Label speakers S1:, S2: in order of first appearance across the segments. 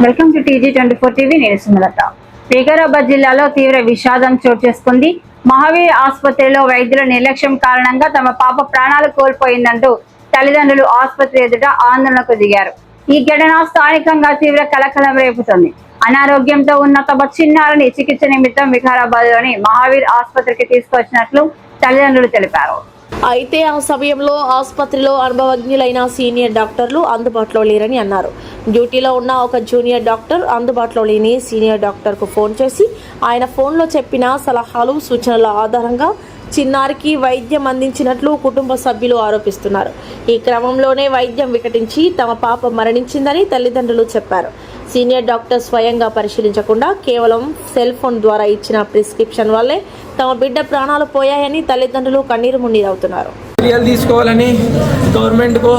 S1: Welcome to TG24 TV. నేను సుమలత. వికారాబాద్ జిల్లాలో తీవ్ర విషాదం చోటు చేసుకుంది. మహావీర్ ఆసుపత్రిలో వైద్యుల నిర్లక్ష్యం కారణంగా తమ పాప ప్రాణాలు కోల్పోయిందంటూ తల్లిదండ్రులు ఆసుపత్రి ఎదుట ఆందోళనకు దిగారు. ఈ ఘటన స్థానికంగా తీవ్ర కలకలం రేపుతోంది. అనారోగ్యంతో ఉన్న తమ చిన్నారిని చికిత్స నిమిత్తం వికారాబాద్ లోని మహావీర్ ఆసుపత్రికి తీసుకొచ్చినట్లు తల్లిదండ్రులు తెలిపారు.
S2: అయితే ఆ సమయంలో ఆసుపత్రిలో అనుభవజ్ఞులైన సీనియర్ డాక్టర్లు అందుబాటులో లేరని అన్నారు. డ్యూటీలో ఉన్న ఒక జూనియర్ డాక్టర్ అందుబాటులో లేని సీనియర్ డాక్టర్కు ఫోన్ చేసి ఆయన ఫోన్లో చెప్పిన సలహాలు సూచనల ఆధారంగా చిన్నారికి వైద్యం అందించినట్లు కుటుంబ సభ్యులు ఆరోపిస్తున్నారు. ఈ క్రమంలోనే వైద్యం వికటించి తమ పాప మరణించిందని తల్లిదండ్రులు చెప్పారు. సీనియర్ డాక్టర్ స్వయంగా పరిశీలించకుండా కేవలం సెల్ ఫోన్ ద్వారా ఇచ్చిన ప్రిస్క్రిప్షన్ వల్లే తమ బిడ్డ ప్రాణాలు పోయాయని తల్లిదండ్రులు కన్నీరు మున్నీరవుతున్నారు.
S3: చర్యలు తీసుకోవాలని గవర్నమెంట్కు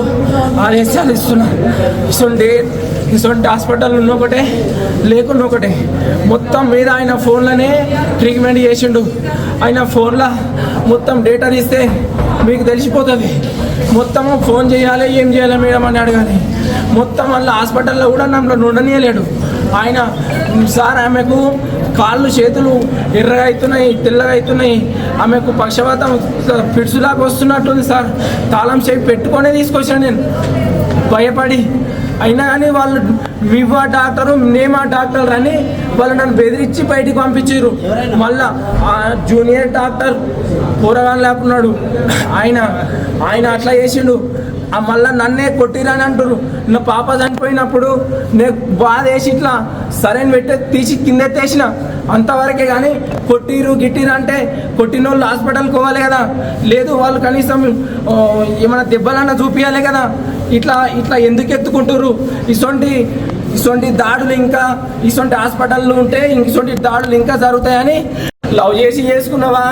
S3: ఆదేశాలు ఇస్తున్నారు. ఇటువంటి హాస్పిటల్ ఉన్న ఒకటే లేకుండా ఒకటే. మొత్తం మీద ఆయన ఫోన్లోనే ట్రీట్మెంట్ చేసిండు. ఆయన ఫోన్లో మొత్తం డేటా తీస్తే మీకు తెలిసిపోతుంది. మొత్తం ఫోన్ చేయాలి, ఏం చేయాలి మేడం అని అడగాలి. మొత్తం వల్ల హాస్పిటల్లో కూడా నన్ను ఉండనీయలేడు ఆయన. సార్ ఆమెకు కాళ్ళు చేతులు ఎర్రగా అవుతున్నాయి, తెల్లగా అవుతున్నాయి, ఆమెకు పక్షవాతం పిడుసులాగా వస్తున్నట్టుంది సార్. తాళం చేయి పెట్టుకొనే తీసుకొచ్చాను నేను భయపడి. అయినా కానీ వాళ్ళు వివా డాక్టరు నేమా డాక్టర్ అని వాళ్ళు నన్ను బెదిరించి బయటికి పంపించారు. మళ్ళా ఆ జూనియర్ డాక్టర్ పోరగాన్ లేకున్నాడు ఆయన అట్లా చేసిండు. మళ్ళీ నన్నే కొట్టిరని అంటారు. నా పాప చనిపోయినప్పుడు నేను బాధ వేసి ఇట్లా సరైన తీసి కిందెత్తేసిన అంతవరకే. కానీ కొట్టిరు గిట్టిరు అంటే కొట్టిన వాళ్ళు హాస్పిటల్కి పోవాలి కదా. లేదు వాళ్ళు కనీసం ఏమైనా దెబ్బలన్నా చూపించాలి కదా. ఇట్లా ఎందుకు ఎత్తుకుంటారు? ఇటువంటి దాడులు ఇంకా ఇటువంటి హాస్పిటల్లో ఉంటే ఇటువంటి దాడులు ఇంకా జరుగుతాయని. లవ్ చేసి చేసుకున్నావా,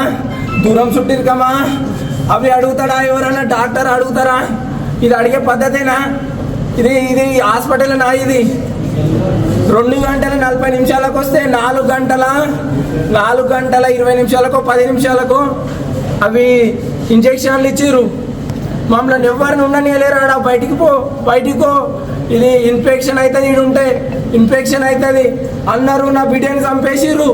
S3: దూరం చుట్టిరుకమా, అవి అడుగుతాడా ఎవరన్నా? డాక్టర్ అడుగుతారా? ఇది అడిగే పద్ధతేనా? ఇది హాస్పిటల్ ఇది 2 గంటల 40 నిమిషాలకు వస్తే 4 గంటల 20 నిమిషాలకు 10 నిమిషాలకు అవి ఇంజెక్షన్లు ఇచ్చిర్రు. మమ్మల్ని ఎవరిని ఉండనియలేరా? బయటికో ఇది ఇన్ఫెక్షన్ అవుతుంది, ఇది ఉంటే ఇన్ఫెక్షన్ అవుతుంది అన్నారు. నా బిడ్డని చంపేసిర్రు.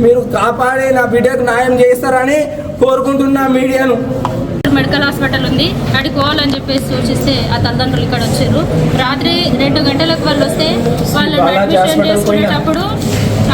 S3: మీరు కాపాడి నా బిడ్డకు న్యాయం చేస్తారని కోరుకుంటున్నా మీడియాను.
S4: మెడికల్ హాస్పిటల్ ఉంది, అక్కడికి పోవాలని చెప్పేసి సూచిస్తే ఆ తల్లిదండ్రులు ఇక్కడ వచ్చారు. రాత్రి 2 గంటలకు వాళ్ళు వస్తే వాళ్ళని అడ్మిషన్ చేసుకునేటప్పుడు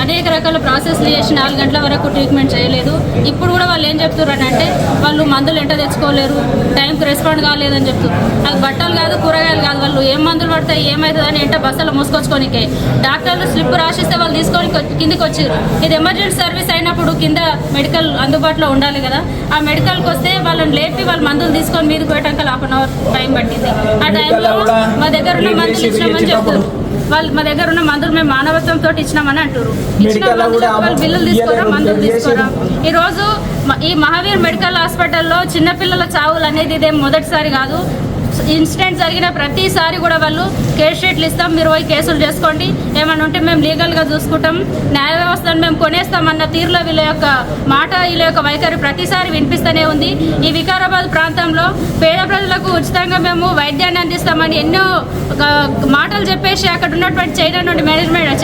S4: అనేక రకాల ప్రాసెస్లు చేసి 4 గంటల వరకు ట్రీట్మెంట్ చేయలేదు. ఇప్పుడు కూడా వాళ్ళు ఏం చెప్తున్నారు అంటే వాళ్ళు మందులు ఎంట తెచ్చుకోలేరు, టైంకి రెస్పాండ్ కాలేదని చెప్తారు. అది బట్టలు కాదు, కూరగాయలు కాదు, వాళ్ళు ఏం మందులు పడతాయి ఏమవుతుంది అని ఎంట బస్సులో మోసుకొచ్చుకోనికే డాక్టర్లు స్లిప్ రాసిస్తే వాళ్ళు తీసుకొని కిందికి వచ్చారు. ఇది ఎమర్జెన్సీ సర్వీస్ అయినప్పుడు కింద మెడికల్ అందుబాటులో ఉండాలి కదా. ఆ మెడికల్కి వస్తే వాళ్ళని లేపి వాళ్ళు మందులు తీసుకొని మీదకి పోయటానికి 1/2 అవర్ టైం పట్టింది. ఆ టైంలో మా దగ్గర ఉన్న మందులు ఇచ్చినామని చెప్తారు. వాళ్ళు మా దగ్గర ఉన్న మందులు మేము మానవత్వంతో ఇచ్చినామని అంటారు. ఇచ్చిన వాళ్ళు బిల్లులు తీసుకోరా, మందులు తీసుకోరా. ఈరోజు ఈ మహావీర్ మెడికల్ హాస్పిటల్లో చిన్నపిల్లల చావులు అనేది ఇదేం మొదటిసారి కాదు. ఇన్సిడెంట్ జరిగిన ప్రతిసారి కూడా వాళ్ళు కేస్ షీట్లు ఇస్తాం, మీరు పోయి కేసులు చేసుకోండి, ఏమైనా ఉంటే మేము లీగల్గా చూసుకుంటాం, న్యాయ వ్యవస్థను మేము కొనేస్తామన్న తీరులో వీళ్ళ యొక్క మాట, వీళ్ళ యొక్క వైఖరి ప్రతిసారి వినిపిస్తూనే ఉంది. ఈ వికారాబాద్ ప్రాంతంలో పేద ప్రజలకు ఉచితంగా మేము వైద్యాన్ని అందిస్తామని ఎన్నో మాటలు చెప్పేసి అక్కడ ఉన్నటువంటి చైనా నుండి మేనేజ్మెంట్,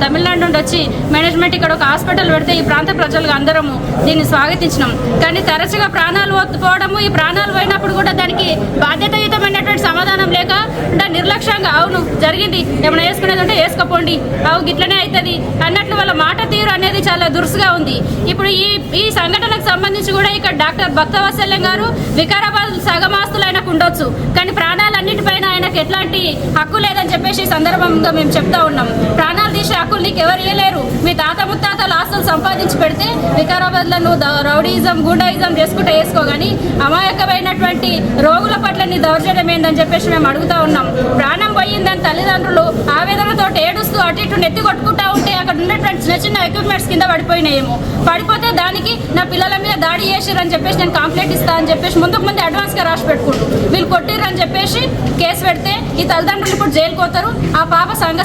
S4: తమిళనాడు నుండి వచ్చి మేనేజ్మెంట్ ఇక్కడ ఒక హాస్పిటల్ పెడితే ఈ ప్రాంత ప్రజలు అందరము దీన్ని స్వాగతించినాం. కానీ తరచుగా ప్రాణాలు పోవడము, ఈ ప్రాణాలు పోయినప్పుడు కూడా దానికి బాధ్యతాయుతమైనటువంటి సమాధానం లేక అంటే నిర్లక్ష్యంగా అవును జరిగింది, ఏమైనా వేసుకునేది ఉంటే వేసుకోపోండి, అవు గిట్లనే అవుతుంది అన్నట్లు వాళ్ళ మాట తీరు అనేది చాలా దురుసుగా ఉంది. ఇప్పుడు ఈ సంఘటనకు సంబంధించి కూడా ఇక్కడ డాక్టర్ భక్తవత్సల్యం గారు వికారాబాద్ సగమాస్తులు ఆయనకు ఉండొచ్చు, కానీ ప్రాణాలన్నిటిపైన ఆయనకు ఎట్లాంటి హక్కు లేదని చెప్పేసి ఈ సందర్భంగా మేము చెప్తా ఉన్నాం. ప్రాణాలు తీసే హక్కులు నీకు ఎవరు ఇవ్వలేరు. మీ తాత ముత్తాతలు ఆస్తులు సంపాదించి పెడితే వికారాబాద్లో నువ్వు రౌడీయిజం గూండాయిజం చేసుకుంటే వేసుకో, కానీ అమాయకమైనటువంటి రోగుల పట్ల నీ దౌర్జన్యం ఏందని చెప్పేసి మేము అడుగుతా ఉన్నాం. ప్రాణం పోయిందని తల్లిదండ్రులు ఆవేదనతో ఏడుస్తూ అటు ఇటు నెత్తి కొట్టుకుంటా ఉంటే అక్కడ ఉన్నటువంటి చిన్న చిన్న ఎక్విప్మెంట్స్ కింద పడిపోయినాయేమో. పడిపోతే దానికి నా పిల్లల మీద దాడి చేసిరని చెప్పేసి నేను కంప్లైంట్ ఇస్తా అని చెప్పేసి ముందుకు ముందు అడ్వాన్స్గా రాసి పెట్టుకుంటూ వీళ్ళు కొట్టిర్రని చెప్పేసి కేసు పెడితే ఈ తల్లిదండ్రులు ఇప్పుడు జైలుకు పోతారు. ఆ పాప సంఘ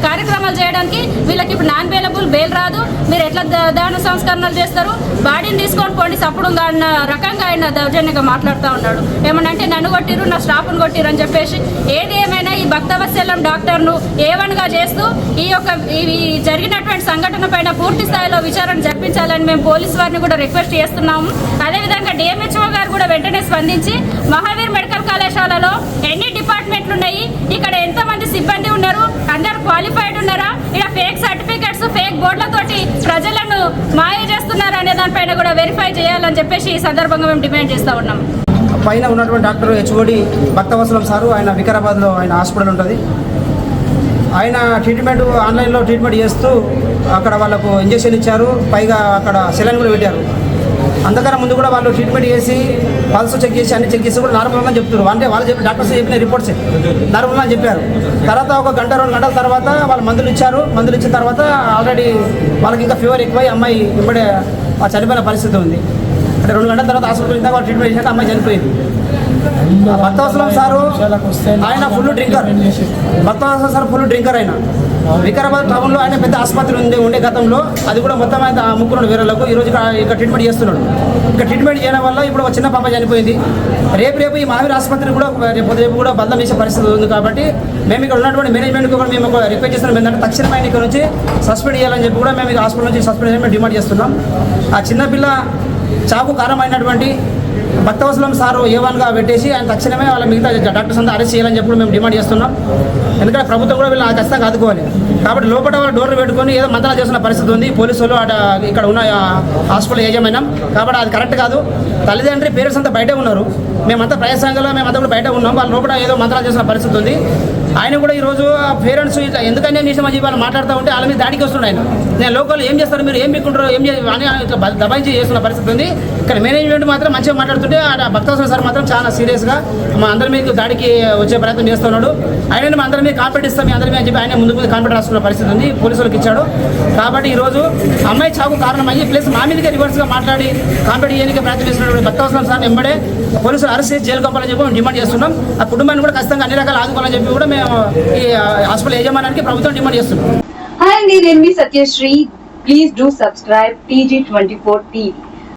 S4: కార్యక్రమాలు చేయడానికి వీళ్ళకి ఇప్పుడు నాన్ బెయిలబుల్ బెయిల్ రాదు. మీరు ఎట్లా దాన సంస్కరణలు చేస్తారు, బాడీని తీసుకొని పోండి సప్పుడు అన్న రకంగా ఆయన దౌర్జన్యంగా మాట్లాడుతూ ఉన్నాడు. ఏమనంటే నన్ను కొట్టిరు, నా స్టాఫ్ను కొట్టిరు అని చెప్పేసి. ఏది ఏమైనా ఈ భక్తవత్సల్యం డాక్టర్ను ఏవన్గా చేస్తూ ఈ జరిగినటువంటి సంఘటన పైన పూర్తి స్థాయిలో విచారణ జరిపించాలని మేము పోలీసు వారిని కూడా రిక్వెస్ట్ చేస్తున్నాము. అదేవిధంగా డిఎంహెచ్ఓ గారు కూడా వెంటనే స్పందించి మహావీర్ మెడికల్ కళాశాలలో ఎన్ని డిపార్ట్మెంట్లు ఉన్నాయి, ఇక్కడ ఎంతమంది సిబ్బంది ఉన్నారు, అందరు క్వాలిఫైడ్ ఉన్నారా, ఇక్కడ ఫేక్ సర్టిఫికెట్స్ ఫేక్ బోర్డులతోటి ప్రజలను మాయ చేస్తున్నారు అనే దానిపైన కూడా వెరిఫై చేయాలని చెప్పేసి ఈ సందర్భంగా మేము డిమాండ్ చేస్తూ ఉన్నాం.
S5: పైన ఉన్నటువంటి డాక్టర్ హెచ్ఓడి భక్తవత్సలం సారు, ఆయన వికారాబాద్లో ఆయన హాస్పిటల్ ఉంటుంది. ఆయన ట్రీట్మెంట్ ఆన్లైన్లో ట్రీట్మెంట్ చేస్తూ అక్కడ వాళ్ళకు ఇంజెక్షన్ ఇచ్చారు, పైగా అక్కడ సెలైన్ కూడా పెట్టారు. అంతకన్నా ముందు కూడా వాళ్ళు ట్రీట్మెంట్ చేసి పల్స్ చెక్ చేసి అన్ని చెక్ చేసి కూడా నార్మల్ అని చెప్తారు. అంటే వాళ్ళు చెప్పి డాక్టర్స్ చెప్పిన రిపోర్ట్స్ నార్మల్ అని చెప్పారు. తర్వాత ఒక గంట 2 గంటల తర్వాత వాళ్ళు మందులు ఇచ్చారు. మందులు ఇచ్చిన తర్వాత ఆల్రెడీ వాళ్ళకి ఇంకా ఫీవర్ ఎక్కువై అమ్మాయి ఇప్పుడే చనిపోయిన పరిస్థితి ఉంది. అంటే 2 గంటల తర్వాత హాస్పిటల్ ఇందాక వాళ్ళు ట్రీట్మెంట్ చేశాక అమ్మాయి చనిపోయింది. భక్తవత్సలం సారు ఆయన full drinker. Bhaktavatsalam sir full drinker. ఆయన వికారాబాద్ టౌన్లో ఆయన పెద్ద ఆసుపత్రి ఉండే గతంలో, అది కూడా మొత్తం ఆయన అమ్ముకున్నాడు వేరేలకు. ఈరోజు ఇక్కడ ట్రీట్మెంట్ చేస్తున్నాడు. ఇక్కడ ట్రీట్మెంట్ చేయడం వల్ల ఇప్పుడు ఒక చిన్న పాప చనిపోయింది. రేపు ఈ మహావీర్ ఆసుపత్రి కూడా రేపు కూడా బదలం వేసే పరిస్థితి ఉంది. కాబట్టి మేము ఇక్కడ ఉన్నటువంటి మేనేజ్మెంట్కి కూడా మేము ఒక రిక్వెస్ట్ చేస్తున్నాం ఏంటంటే తక్షణమే ఇక్కడ నుంచి సస్పెండ్ చేయాలని చెప్పి కూడా మేము హాస్పిటల్ నుంచి సస్పెండ్ చేయాలని మేము డిమాండ్ చేస్తున్నాం. ఆ చిన్నపిల్ల చాకు కారణమైనటువంటి భక్తవత్సలం సారు ఏవన్గా పెట్టేసి ఆయన తక్షణమే వాళ్ళ మిగతా డాక్టర్స్ అంతా అరెస్ట్ చేయాలని చెప్పి మేము డిమాండ్ చేస్తున్నాం. ఎందుకంటే ప్రభుత్వం కూడా వీళ్ళు ఖచ్చితంగా ఆదుకోవాలి. కాబట్టి లోపల వాళ్ళు డోర్లు పెట్టుకొని ఏదో మంత్రాలు చేస్తున్న పరిస్థితి ఉంది పోలీసులు ఇక్కడ ఉన్న హాస్పిటల్ యాజమాన్యం. కాబట్టి అది కరెక్ట్ కాదు. తల్లిదండ్రి పేరెంట్స్ అంతా బయటే ఉన్నారు, మేమంతా ప్రయాసంగా మేమంతా కూడా బయట ఉన్నాం. వాళ్ళు లోపల ఏదో మంత్రాలు చేస్తున్న పరిస్థితి ఉంది. ఆయన కూడా ఈరోజు పేరెంట్స్ ఇట్లా ఎందుకని నిజమని చెప్పి వాళ్ళు మాట్లాడుతూ ఉంటే వాళ్ళ మీద దాడికి వస్తున్నాడు ఆయన. నేను లోకల్ ఏం చేస్తారు, మీరు ఏం మీకుంటారు, ఏం అని ఇట్లా దబాయించి చేస్తున్న పరిస్థితి ఉంది. ఇక్కడ మేనేజ్మెంట్ మాత్రం మంచిగా మాట్లాడుతుంటే భక్తవత్సలం సార్ మాత్రం చాలా సీరియస్గా మా అందరి మీద దాడికి వచ్చే ప్రయత్నం చేస్తున్నాడు. ఆయన మా అందరి మీద కాన్ఫిడెంట్ ఇస్తాం, మీ అందరి మీద చెప్పి ఆయన ముందు కాన్ఫిడెంట్ రాసుకున్న పరిస్థితి ఉంది, పోలీసులకు ఇచ్చాడు. కాబట్టి ఈరోజు అమ్మాయి చాకు కారణం అయ్యి ప్లస్ మా మీదకే రివర్స్గా మాట్లాడి కాన్ఫిడెంట్ చేయడానికి ప్రయత్నం చేస్తున్నటువంటి భక్తవత్సలం సార్ వెంబడే పోలీసులు అరెస్ట్ చేసి జైలు పంపాలని చెప్పి మేము డిమాండ్ చేస్తున్నాం. ఆ కుటుంబాన్ని కూడా ఖచ్చితంగా అన్ని రకాలు ఆదుకోవాలని చెప్పి కూడా మేము ఈ హాస్పిటల్ యజమానానికి ప్రభుత్వం డిమాండ్ చేస్తున్నాం.
S6: హాయ్ అండి, నేను మీ Satyasri. Please do subscribe TG24 TV.